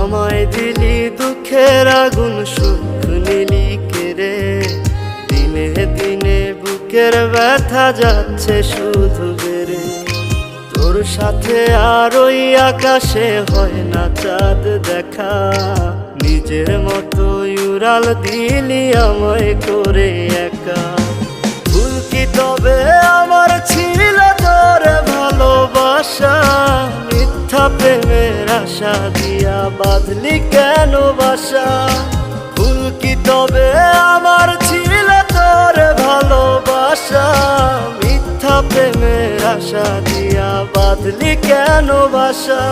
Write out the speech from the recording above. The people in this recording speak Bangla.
আমায় দিলি দুঃখের আগুন, সুখ নিলি কেড়ে। দিনে দিনে বুকের ব্যথা যাচ্ছে শুধু বেড়ে। তোর সাথে আর ওই আকাশে হয় না চাঁদ দেখা। নিজের মতো উড়াল দিলি আমায় করে একা। ভুল কি তবে আমার ছিল তোর ভালোবাসা? মিথ্যা প্রেমের আশা দিয়া বাঁধলি কেন বাসা? ভুল কি তবে আমার ছিল তোর ভালোবাসা? মিথ্যা প্রেমের আশা দিয়া বাঁধলি কেন বাসা?